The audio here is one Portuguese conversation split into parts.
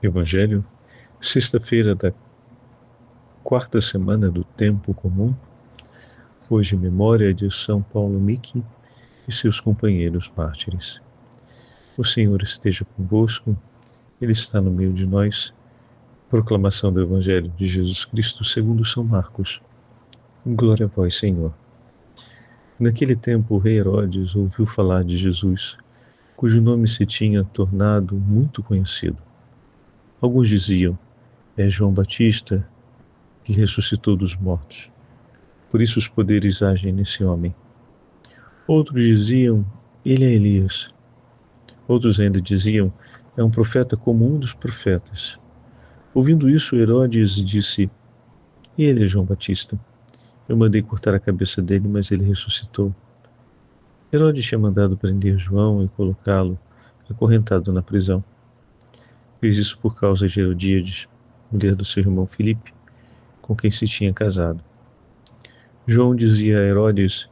Evangelho, sexta-feira da quarta semana do Tempo Comum, hoje memória de São Paulo Miki e seus companheiros mártires. O Senhor esteja convosco, Ele está no meio de nós. Proclamação do Evangelho de Jesus Cristo segundo São Marcos. Glória a vós, Senhor. Naquele tempo o rei Herodes ouviu falar de Jesus, cujo nome se tinha tornado muito conhecido. Alguns diziam, é João Batista, que ressuscitou dos mortos. Por isso os poderes agem nesse homem. Outros diziam, ele é Elias. Outros ainda diziam, é um profeta como um dos profetas. Ouvindo isso, Herodes disse, ele é João Batista. Eu mandei cortar a cabeça dele, mas ele ressuscitou. Herodes tinha mandado prender João e colocá-lo acorrentado na prisão. Fez isso por causa de Herodíades, mulher do seu irmão Filipe, com quem se tinha casado. João dizia a Herodes,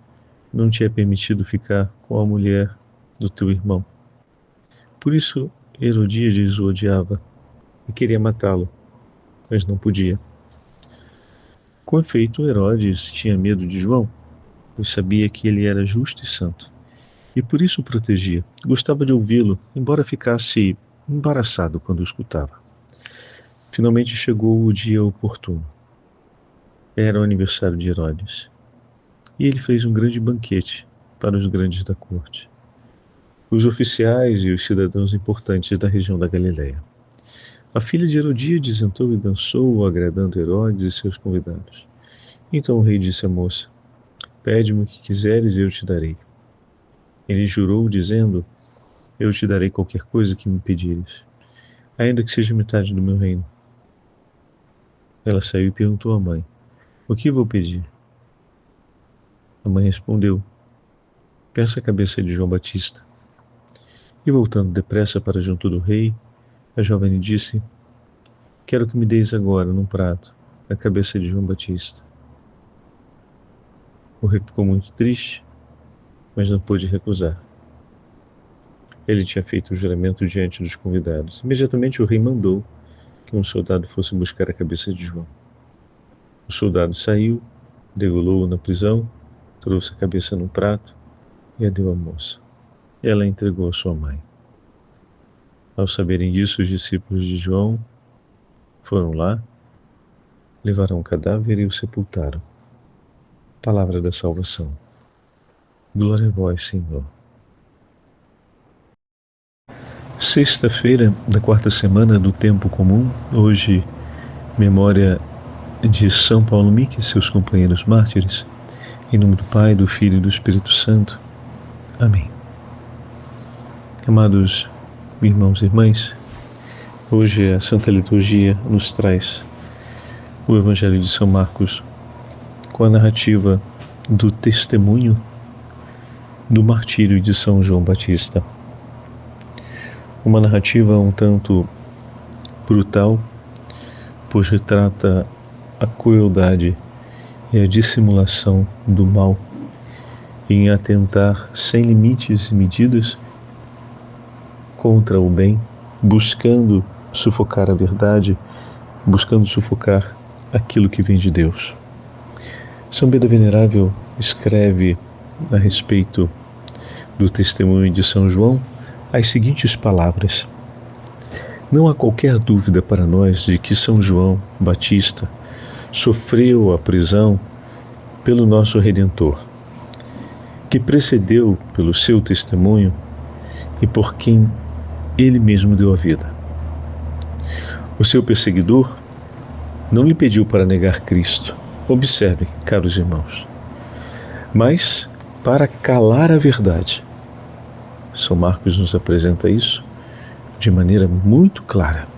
não te é permitido ficar com a mulher do teu irmão. Por isso Herodíades o odiava e queria matá-lo, mas não podia. Com efeito, Herodes tinha medo de João, pois sabia que ele era justo e santo, e por isso o protegia. Gostava de ouvi-lo, embora ficasse embaraçado quando o escutava. Finalmente chegou o dia oportuno. Era o aniversário de Herodes, e ele fez um grande banquete para os grandes da corte, os oficiais e os cidadãos importantes da região da Galileia. A filha de Herodíades entrou e dançou, agradando Herodes e seus convidados. Então o rei disse à moça, pede-me o que quiseres e eu te darei. Ele jurou, dizendo, eu te darei qualquer coisa que me pedires, ainda que seja metade do meu reino. Ela saiu e perguntou à mãe, o que vou pedir? A mãe respondeu, peça a cabeça de João Batista. E voltando depressa para junto do rei, a jovem lhe disse, quero que me deis agora, num prato, a cabeça de João Batista. O rei ficou muito triste, mas não pôde recusar. Ele tinha feito o juramento diante dos convidados. Imediatamente o rei mandou que um soldado fosse buscar a cabeça de João. O soldado saiu, degolou-o na prisão, trouxe a cabeça num prato e a deu à moça. Ela a entregou à sua mãe. Ao saberem disso, os discípulos de João foram lá, levaram o cadáver e o sepultaram. Palavra da salvação. Glória a vós, Senhor. Sexta-feira da quarta semana do Tempo Comum, hoje memória de São Paulo Miki e seus companheiros mártires, em nome do Pai, do Filho e do Espírito Santo. Amém. Amados irmãos e irmãs, hoje a Santa Liturgia nos traz o Evangelho de São Marcos com a narrativa do testemunho do martírio de São João Batista. Uma narrativa um tanto brutal, pois retrata a crueldade e a dissimulação do mal em atentar sem limites e medidas contra o bem, buscando sufocar a verdade, buscando sufocar aquilo que vem de Deus. São Beda Venerável escreve a respeito do testemunho de São João as seguintes palavras. Não há qualquer dúvida para nós de que São João Batista sofreu a prisão pelo nosso Redentor, que precedeu pelo seu testemunho e por quem ele mesmo deu a vida. O seu perseguidor não lhe pediu para negar Cristo, observem, caros irmãos, mas para calar a verdade. São Marcos nos apresenta isso de maneira muito clara.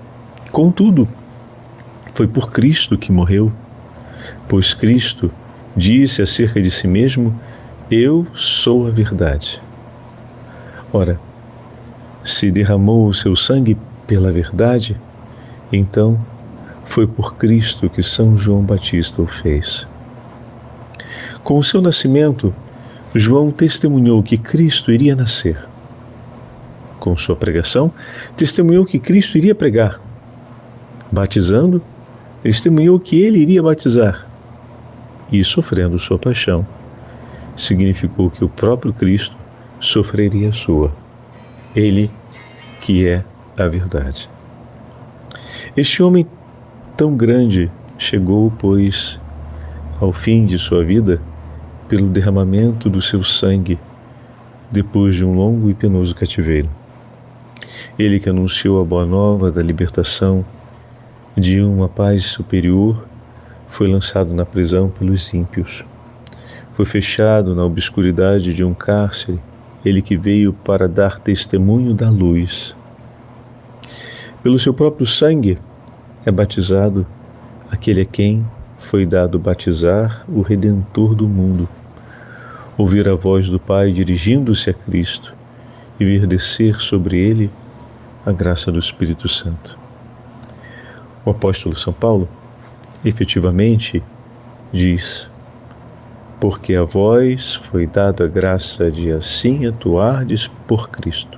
Contudo, foi por Cristo que morreu, pois Cristo disse acerca de si mesmo, eu sou a verdade. Ora, se derramou o seu sangue pela verdade, então foi por Cristo que São João Batista o fez. Com o seu nascimento, João testemunhou que Cristo iria nascer. Com sua pregação, testemunhou que Cristo iria pregar. Batizando, testemunhou que ele iria batizar e, sofrendo sua paixão, significou que o próprio Cristo sofreria a sua. Ele que é a verdade. Este homem tão grande chegou, pois, ao fim de sua vida pelo derramamento do seu sangue depois de um longo e penoso cativeiro. Ele que anunciou a boa nova da libertação de uma paz superior foi lançado na prisão pelos ímpios. Foi fechado na obscuridade de um cárcere, ele que veio para dar testemunho da luz. Pelo seu próprio sangue é batizado aquele a quem foi dado batizar o Redentor do mundo. Ouvir a voz do Pai dirigindo-se a Cristo e ver descer sobre ele a graça do Espírito Santo. O apóstolo São Paulo, efetivamente, diz: porque a vós foi dada a graça de assim atuardes por Cristo,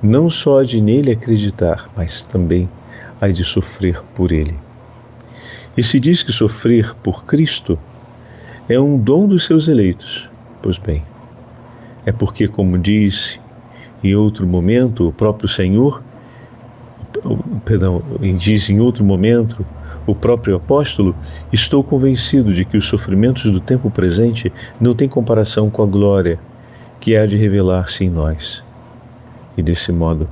não só de nele acreditar, mas também a de sofrer por ele. E se diz que sofrer por Cristo é um dom dos seus eleitos, pois bem, é porque, como disse em outro momento o próprio Senhor, diz em outro momento o próprio apóstolo, estou convencido de que os sofrimentos do tempo presente não têm comparação com a glória que há de revelar-se em nós. E desse modo,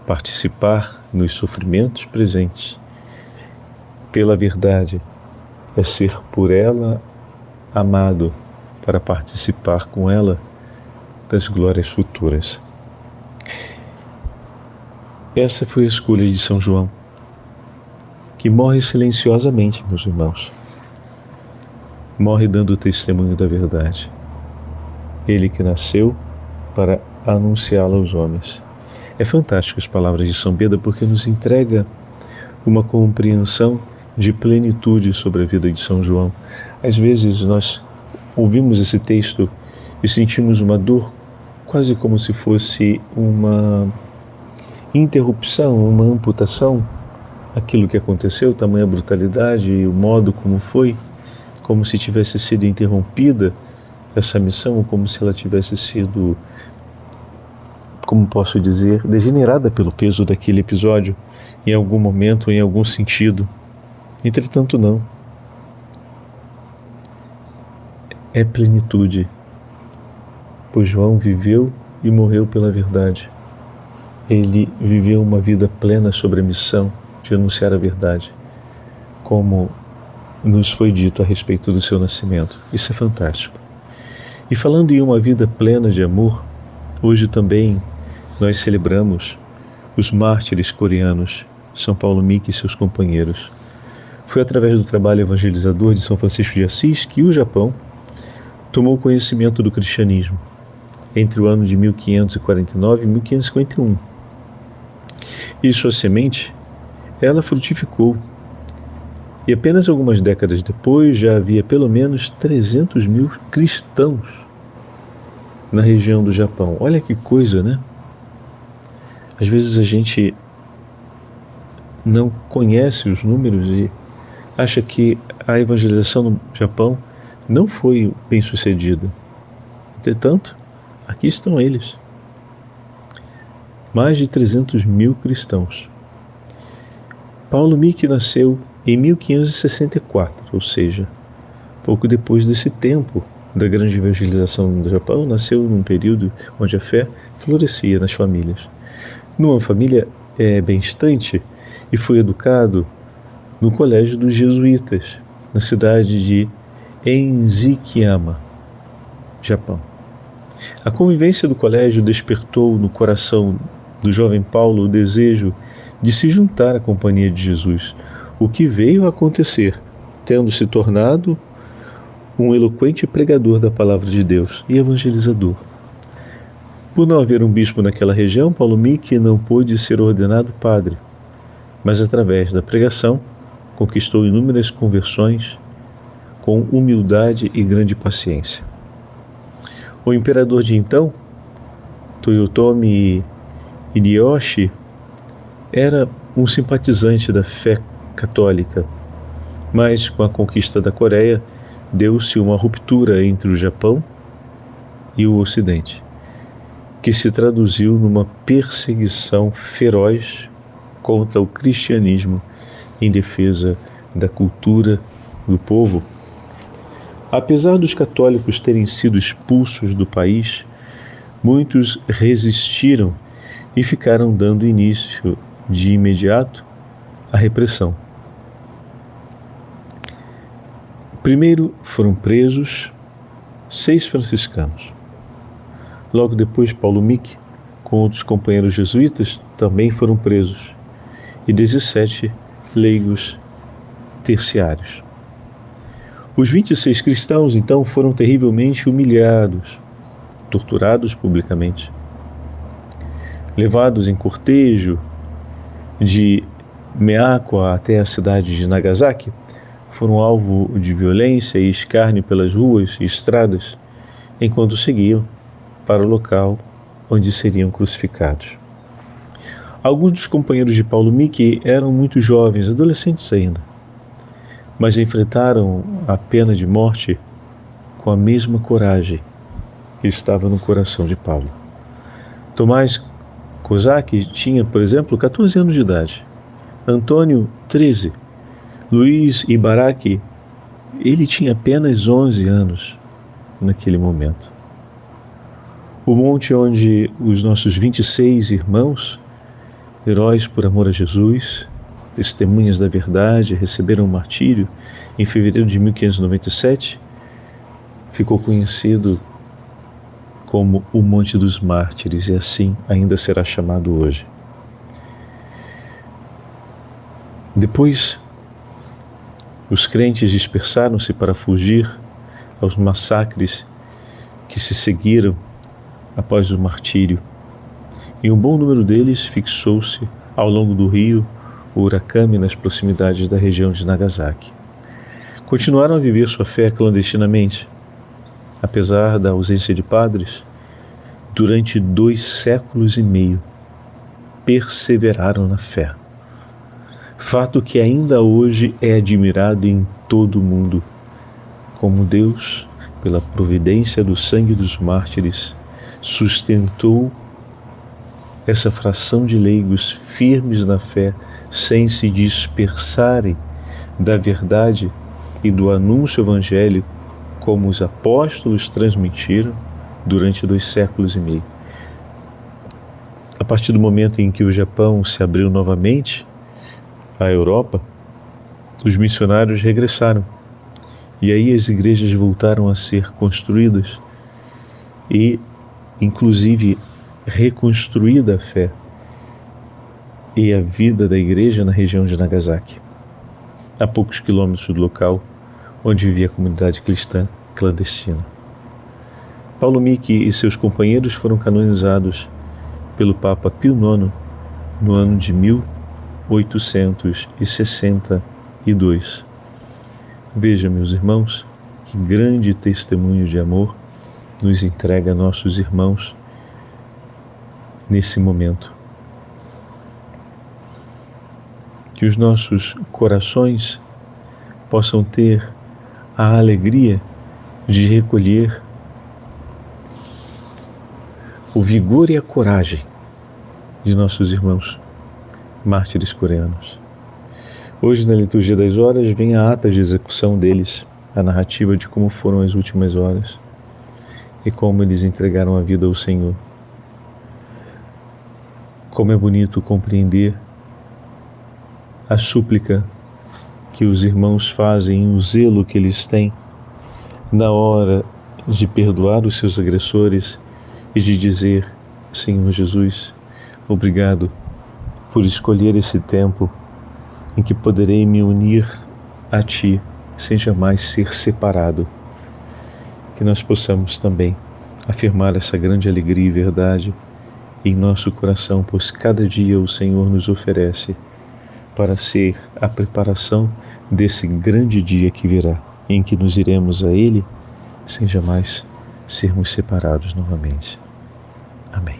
participar nos sofrimentos presentes pela verdade é ser por ela amado para participar com ela das glórias futuras. Essa foi a escolha de São João, que morre silenciosamente, meus irmãos. Morre dando testemunho da verdade. Ele que nasceu para anunciá-la aos homens. É fantástico as palavras de São Beda, porque nos entrega uma compreensão de plenitude sobre a vida de São João. Às vezes nós ouvimos esse texto e sentimos uma dor, quase como se fosse uma interrupção, uma amputação. Aquilo que aconteceu, tamanha brutalidade e o modo como foi, como se tivesse sido interrompida essa missão, ou como se ela tivesse sido, como posso dizer, degenerada pelo peso daquele episódio, em algum momento, em algum sentido. Entretanto, não. É plenitude, pois João viveu e morreu pela verdade. Ele viveu uma vida plena sobre a missão de anunciar a verdade, como nos foi dito a respeito do seu nascimento. Isso é fantástico. E falando em uma vida plena de amor, hoje também nós celebramos os mártires coreanos, São Paulo Miki e seus companheiros. Foi através do trabalho evangelizador de São Francisco de Assis que o Japão tomou conhecimento do cristianismo entre o ano de 1549 e 1551. E sua semente, ela frutificou. E apenas algumas décadas depois já havia pelo menos 300 mil cristãos na região do Japão. Olha que coisa, né? Às vezes a gente não conhece os números e acha que a evangelização no Japão não foi bem sucedida. Entretanto, aqui estão eles. Mais de 300 mil cristãos. Paulo Miki nasceu em 1564, ou seja, pouco depois desse tempo da grande evangelização no Japão. Nasceu num período onde a fé florescia nas famílias. Numa família benstante, e foi educado no colégio dos jesuítas, na cidade de Enzikiyama, Japão. A convivência do colégio despertou no coração do jovem Paulo o desejo de se juntar à companhia de Jesus, o que veio a acontecer, tendo se tornado um eloquente pregador da palavra de Deus e evangelizador. Por não haver um bispo naquela região, Paulo Miki não pôde ser ordenado padre, mas através da pregação conquistou inúmeras conversões com humildade e grande paciência. O imperador de então, Toyotomi Hideyoshi, era um simpatizante da fé católica, mas com a conquista da Coreia deu-se uma ruptura entre o Japão e o Ocidente, que se traduziu numa perseguição feroz contra o cristianismo em defesa da cultura do povo. Apesar dos católicos terem sido expulsos do país, muitos resistiram e ficaram dando início de imediato à repressão. Primeiro foram presos 6 franciscanos. Logo depois, Paulo Miki, com outros companheiros jesuítas, também foram presos, e 17 leigos terciários. Os 26 cristãos, então, foram terrivelmente humilhados, torturados publicamente, levados em cortejo de Miyako até a cidade de Nagasaki, foram alvo de violência e escárnio pelas ruas e estradas, enquanto seguiam para o local onde seriam crucificados. Alguns dos companheiros de Paulo Miki eram muito jovens, adolescentes ainda, mas enfrentaram a pena de morte com a mesma coragem que estava no coração de Paulo. Tomás Kozak tinha, por exemplo, 14 anos de idade, Antônio, 13, Luiz Ibaraki, ele tinha apenas 11 anos naquele momento. O monte onde os nossos 26 irmãos, heróis por amor a Jesus, testemunhas da verdade, receberam o martírio em fevereiro de 1597, ficou conhecido como o Monte dos Mártires, e assim ainda será chamado hoje. Depois, os crentes dispersaram-se para fugir aos massacres que se seguiram após o martírio, e um bom número deles fixou-se ao longo do rio Urakami, nas proximidades da região de Nagasaki. Continuaram a viver sua fé clandestinamente, apesar da ausência de padres. Durante 2 séculos e meio, perseveraram na fé. Fato que ainda hoje é admirado em todo o mundo, como Deus, pela providência do sangue dos mártires, sustentou essa fração de leigos firmes na fé, sem se dispersarem da verdade e do anúncio evangélico, como os apóstolos transmitiram durante 2 séculos e meio. A partir do momento em que o Japão se abriu novamente à Europa, os missionários regressaram, e aí as igrejas voltaram a ser construídas e, inclusive, reconstruída a fé e a vida da igreja na região de Nagasaki, a poucos quilômetros do local onde vivia a comunidade cristã clandestina. Paulo Miki e seus companheiros foram canonizados pelo Papa Pio IX no ano de 1862. Veja, meus irmãos, que grande testemunho de amor nos entrega nossos irmãos nesse momento. Que os nossos corações possam ter a alegria de recolher o vigor e a coragem de nossos irmãos mártires coreanos. Hoje, na liturgia das horas, vem a ata de execução deles, a narrativa de como foram as últimas horas e como eles entregaram a vida ao Senhor. Como é bonito compreender a súplica que os irmãos fazem, o zelo que eles têm na hora de perdoar os seus agressores e de dizer: Senhor Jesus, obrigado por escolher esse tempo em que poderei me unir a Ti sem jamais ser separado. Que nós possamos também afirmar essa grande alegria e verdade em nosso coração, pois cada dia o Senhor nos oferece para ser a preparação desse grande dia que virá, em que nos iremos a Ele sem jamais sermos separados novamente. Amém.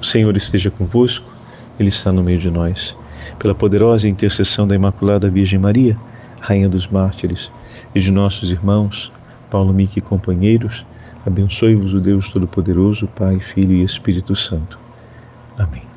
O Senhor esteja convosco, Ele está no meio de nós. pela poderosa intercessão da Imaculada Virgem Maria, Rainha dos Mártires, e de nossos irmãos, Paulo Miki e companheiros, abençoe-vos o Deus Todo-Poderoso, Pai, Filho e Espírito Santo. Amém.